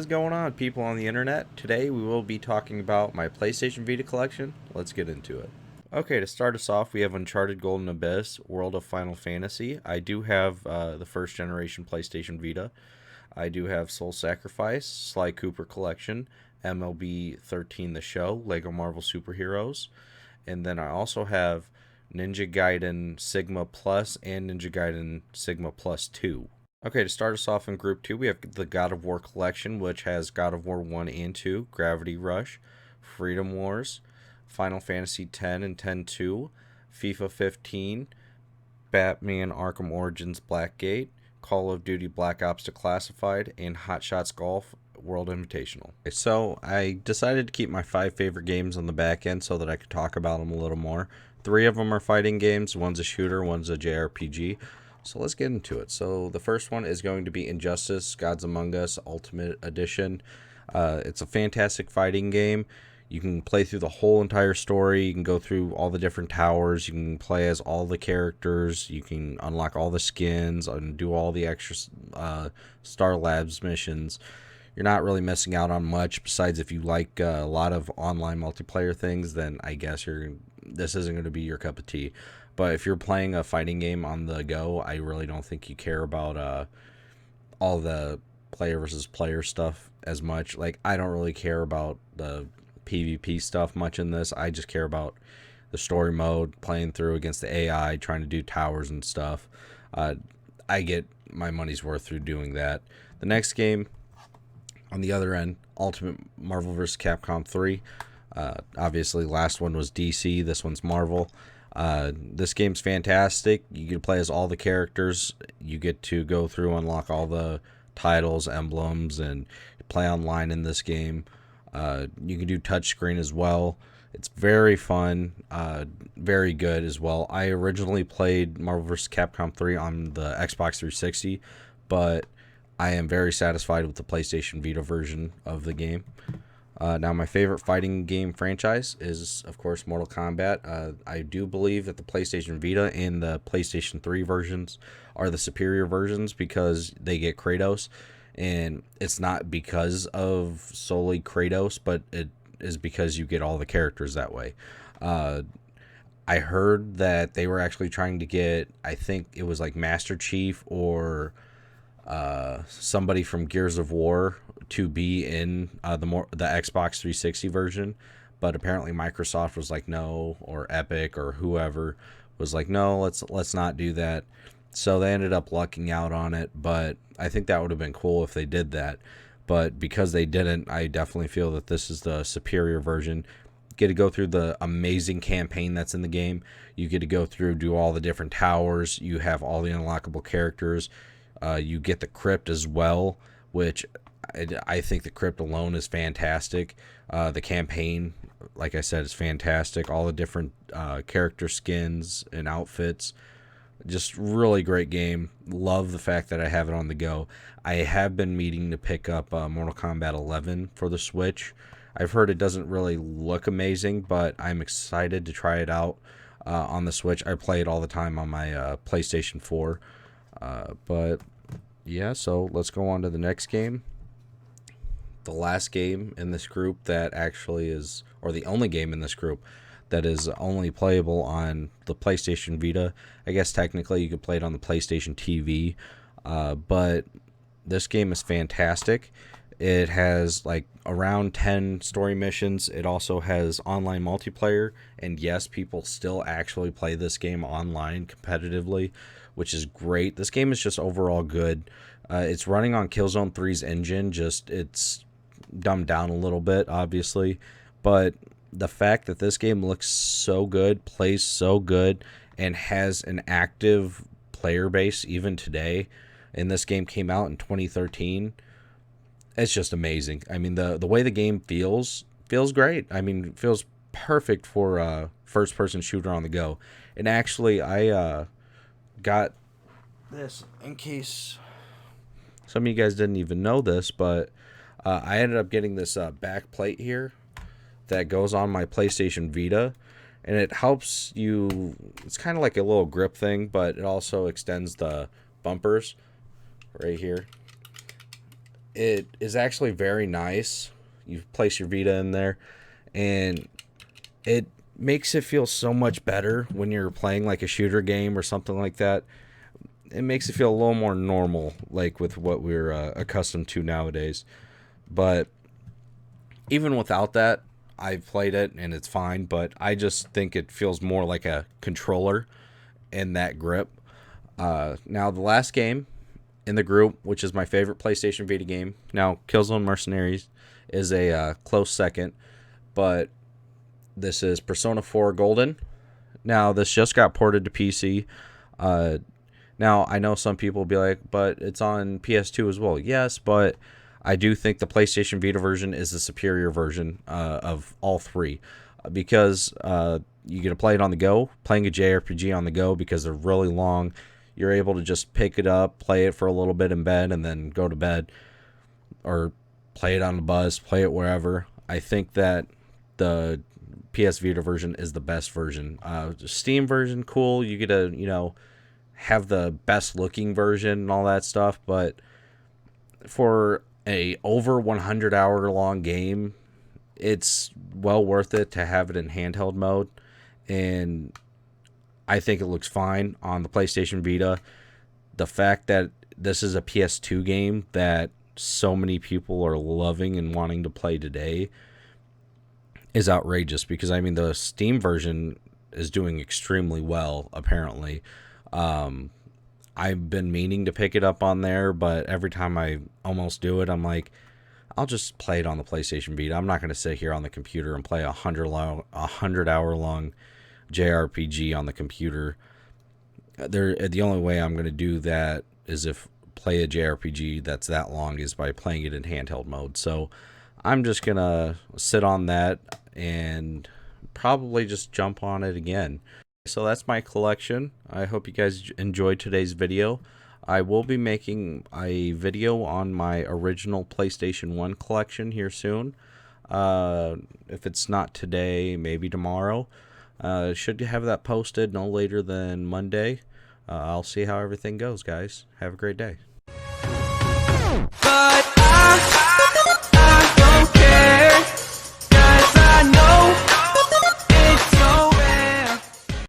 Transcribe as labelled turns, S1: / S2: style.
S1: is going on, people on the internet? Today we will be talking about my PlayStation Vita collection. Let's get into it. Okay, to start us off, we have Uncharted Golden Abyss, World of Final Fantasy. I do have the first generation PlayStation Vita. I do have Soul Sacrifice, Sly Cooper Collection, MLB 13 The Show, Lego Marvel Superheroes, and then I also have Ninja Gaiden Sigma Plus and Ninja Gaiden Sigma Plus 2. Okay, to start us off in Group 2, we have the God of War Collection, which has God of War 1 and 2, Gravity Rush, Freedom Wars, Final Fantasy X and X-2, FIFA 15, Batman Arkham Origins Blackgate, Call of Duty Black Ops Declassified, and Hot Shots Golf World Invitational. So I decided to keep my 5 favorite games on the back end so that I could talk about them a little more. 3 of them are fighting games, one's a shooter, one's a JRPG. So let's get into it. So the first one is going to be Injustice Gods Among Us Ultimate Edition. It's a fantastic fighting game. You can play through the whole entire story. You can go through all the different towers. You can play as all the characters. You can unlock all the skins and do all the extra Star Labs missions. You're not really missing out on much. Besides, if you like a lot of online multiplayer things, then I guess this isn't going to be your cup of tea. But if you're playing a fighting game on the go, I really don't think you care about all the player versus player stuff as much. Like, I don't really care about the PvP stuff much in this. I just care about the story mode, playing through against the AI, trying to do towers and stuff. I get my money's worth through doing that. The next game, on the other end, Ultimate Marvel vs. Capcom 3. Obviously, last one was DC. This one's Marvel. This game's fantastic. You get to play as all the characters. You get to go through, unlock all the titles, emblems, and play online in this game. You can do touchscreen as well. It's very fun, very good as well. I originally played Marvel vs. Capcom 3 on the Xbox 360, but I am very satisfied with the PlayStation Vita version of the game. Now, my favorite fighting game franchise is, of course, Mortal Kombat. I do believe that the PlayStation Vita and the PlayStation 3 versions are the superior versions because they get Kratos. And it's not because of solely Kratos, but it is because you get all the characters that way. I heard that they were actually trying to get, I think it was like Master Chief or somebody from Gears of War to be in the Xbox 360 version, but apparently Microsoft was like no, or Epic or whoever was like no, let's not do that. So they ended up lucking out on it, but I think that would have been cool if they did that. But because they didn't, I definitely feel that this is the superior version. You get to go through the amazing campaign that's in the game. You get to go through, do all the different towers. You have all the unlockable characters. You get the crypt as well, which I think the crypt alone is fantastic. The campaign, like I said, is fantastic. All the different character skins and outfits. Just really great game. Love the fact that I have it on the go. I have been meaning to pick up Mortal Kombat 11 for the Switch. I've heard it doesn't really look amazing, but I'm excited to try it out on the Switch. I play it all the time on my PlayStation 4. But yeah, so let's go on to the next game. The last game in this group that actually is, or the only game in this group that is only playable on the PlayStation Vita. I guess technically you could play it on the PlayStation TV, but this game is fantastic. It has like around 10 story missions. It also has online multiplayer, and yes, people still actually play this game online competitively, which is great. This game is just overall good. It's running on Killzone 3's engine, just it's dumbed down a little bit, obviously, but the fact that this game looks so good, plays so good, and has an active player base even today, and this game came out in 2013, it's just amazing. I mean, the way the game feels great. I mean, it feels perfect for a first-person shooter on the go. And actually, I got this in case some of you guys didn't even know this, but I ended up getting this back plate here that goes on my PlayStation Vita, and it helps you. It's kind of like a little grip thing, but it also extends the bumpers right here. it is actually very nice. You place your Vita in there, and it makes it feel so much better when you're playing like a shooter game or something like that. It makes it feel a little more normal, like with what we're accustomed to nowadays. But even without that, I've played it and it's fine, but I just think it feels more like a controller in that grip. Now, the last game in the group, which is my favorite PlayStation Vita game, now Killzone Mercenaries is a close second, but this is Persona 4 Golden. Now, this just got ported to PC. Now, I know some people will be like, but it's on PS2 as well. Yes, but I do think the PlayStation Vita version is the superior version of all three because you get to play it on the go, playing a JRPG on the go because they're really long. You're able to just pick it up, play it for a little bit in bed, and then go to bed or play it on the bus, play it wherever. I think that the PS Vita version is the best version. Steam version, cool. You get to, have the best looking version and all that stuff, but for a over 100 hour long game, it's well worth it to have it in handheld mode, and I think it looks fine on the PlayStation Vita. The fact that this is a PS2 game that so many people are loving and wanting to play today is outrageous because I mean the Steam version is doing extremely well apparently. I've been meaning to pick it up on there, but every time I almost do it, I'm like, I'll just play it on the PlayStation Vita. I'm not going to sit here on the computer and play a 100-hour long JRPG on the computer. The only way I'm going to do that is if play a JRPG that's that long is by playing it in handheld mode. So I'm just going to sit on that and probably just jump on it again. So that's my collection. I hope you guys enjoyed today's video. I will be making a video on my original PlayStation 1 collection here soon. If it's not today, maybe tomorrow. Should have that posted no later than Monday. I'll see how everything goes, guys. Have a great day. Bye.